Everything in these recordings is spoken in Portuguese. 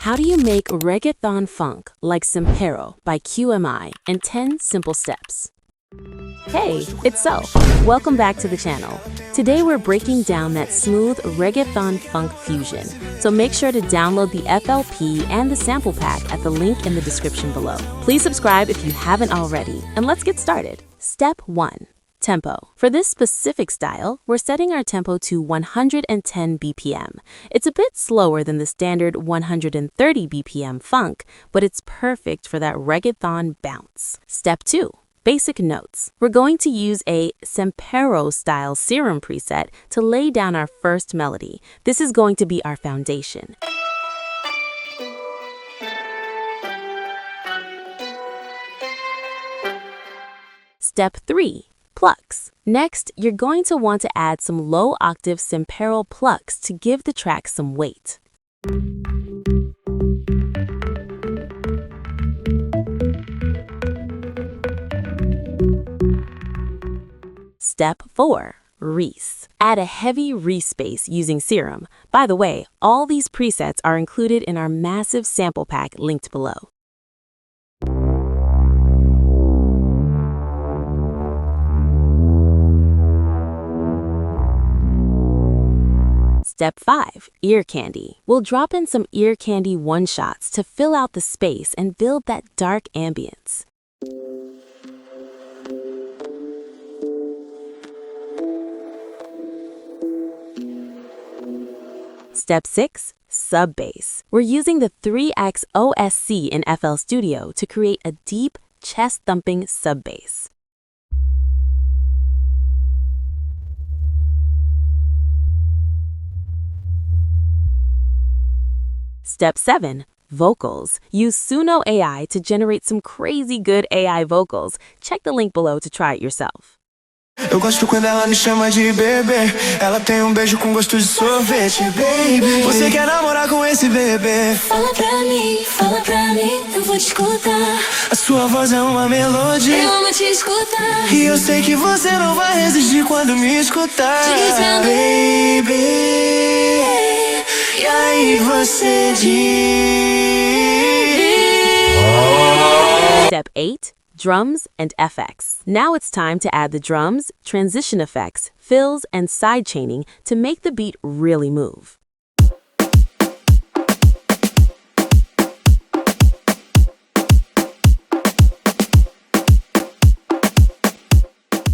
How do you make reggaeton funk like Sempero by QMI in 10 simple steps? Hey, it's Xulf. Welcome back to the channel. Today we're breaking down that smooth reggaeton funk fusion, so make sure to download the FLP and the sample pack at the link in the description below. Please subscribe if you haven't already, and let's get started. Step 1. Tempo. For this specific style, we're setting our tempo to 110 BPM. It's a bit slower than the standard 130 BPM funk, but it's perfect for that reggaeton bounce. Step 2. Basic notes. We're going to use a Sempero style serum preset to lay down our first melody. This is going to be our foundation. Step 3. Plucks. Next, you're going to want to add some low-octave Sempero plucks to give the track some weight. Step 4. Reese. Add a heavy Reese bass using serum. By the way, all these presets are included in our massive sample pack linked below. Step 5. Ear candy. We'll drop in some ear candy one-shots to fill out the space and build that dark ambience. Step 6. Sub bass. We're using the 3x OSC in FL Studio to create a deep, chest-thumping sub bass. Step 7. Vocals. Use Suno AI to generate some crazy good AI vocals. Check the link below to try it yourself. Eu gosto quando ela me chama de bebê. Ela tem beijo com gosto de sorvete, baby. Você quer namorar com esse bebê? Fala pra mim, eu vou te escutar. A sua voz é uma melodia. Eu amo te escutar. E eu sei que você não vai resistir quando me escutar. Diz meu baby. E aí você diz. Step 8. Drums and FX. Now it's time to add the drums, transition effects, fills, and sidechaining to make the beat really move.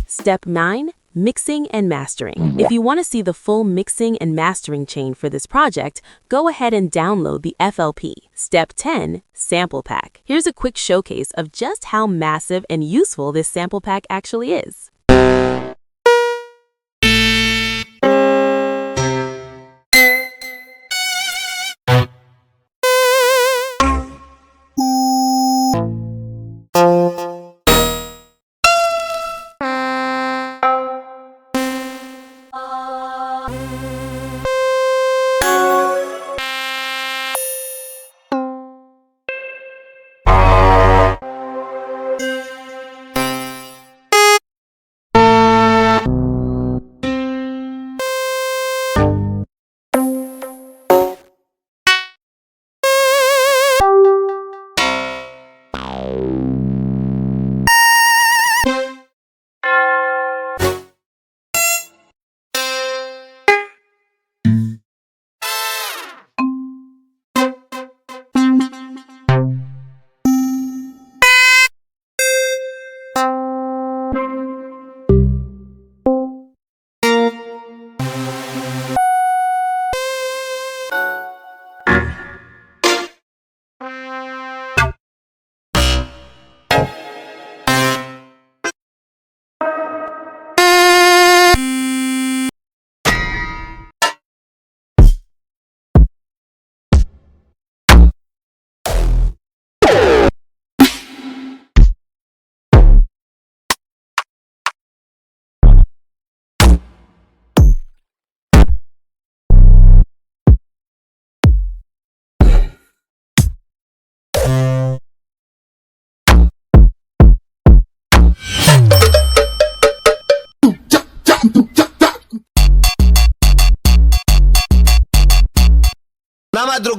Step 9. Mixing and mastering. If you want to see the full mixing and mastering chain for this project, go ahead and download the FLP. Step 10. Sample pack. Here's a quick showcase of just how massive and useful this sample pack actually is.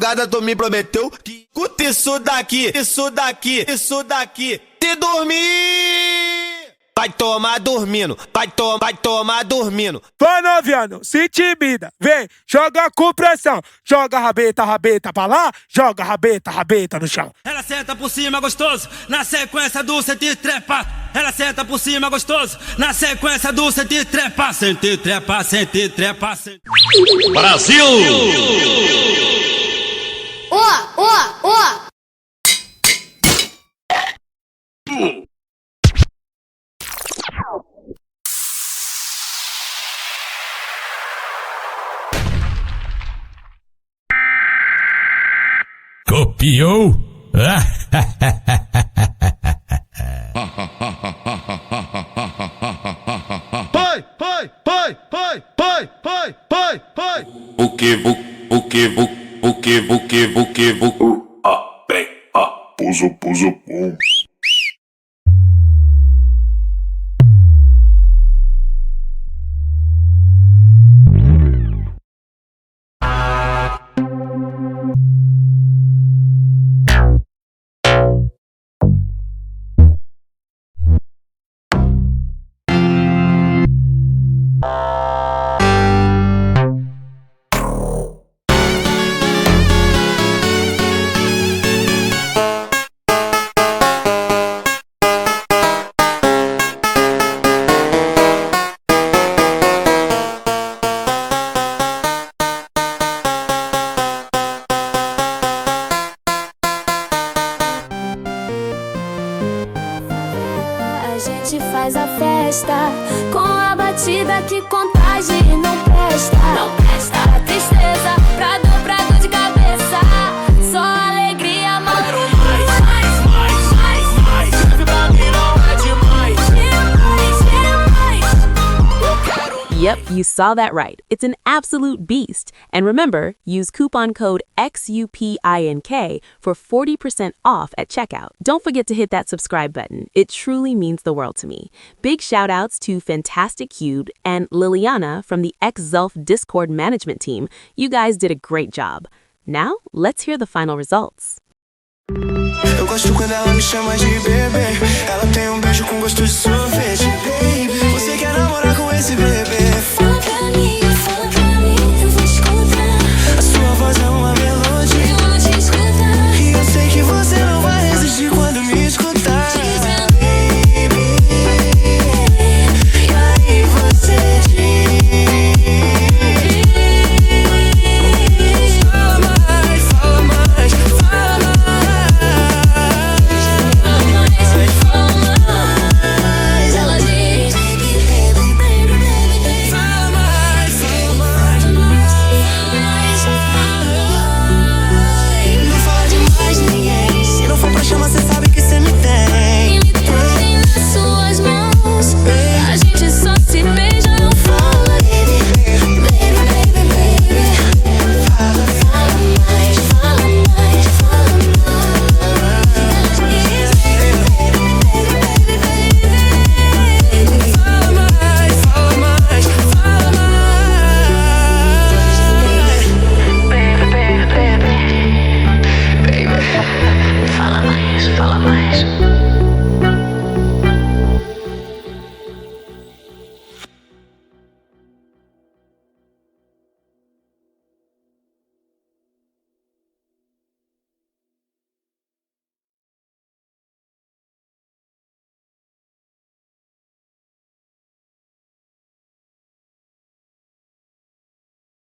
passada tu me prometeu que escuta isso daqui, isso daqui, isso daqui. Se dormir, vai tomar dormindo, vai tomar dormindo. Vai noviano, se intimida, vem, joga com pressão. Joga rabeta, rabeta pra lá, joga rabeta, rabeta no chão. Ela senta por cima gostoso, na sequência do sente trepa. Ela senta por cima gostoso, na sequência do sente trepa. Sente trepa, sente trepa, sente. Brasil! Copiou? Vai, vai, vai, vai, vai, vai, vai, vai. O que, puso, pum. A gente faz a festa com a batida que contagia e não presta. Não presta. A tristeza pra dor de cabeça. Só alegria, mano. Quero mais. Serve pra mim não é demais. Eu quero. Yep, you saw that right. It's an absolute beast. And remember, use coupon code XUPINK for 40% off at checkout. Don't forget to hit that subscribe button. It truly means the world to me. Big shout outs to Fantastic Cube and Liliana from the Xulf Discord management team. You guys did a great job. Now, let's hear the final results. Eu gosto quando ela me chama de bebê. Ela tem beijo com gosto de sorvete, baby. Você quer namorar com esse bebê?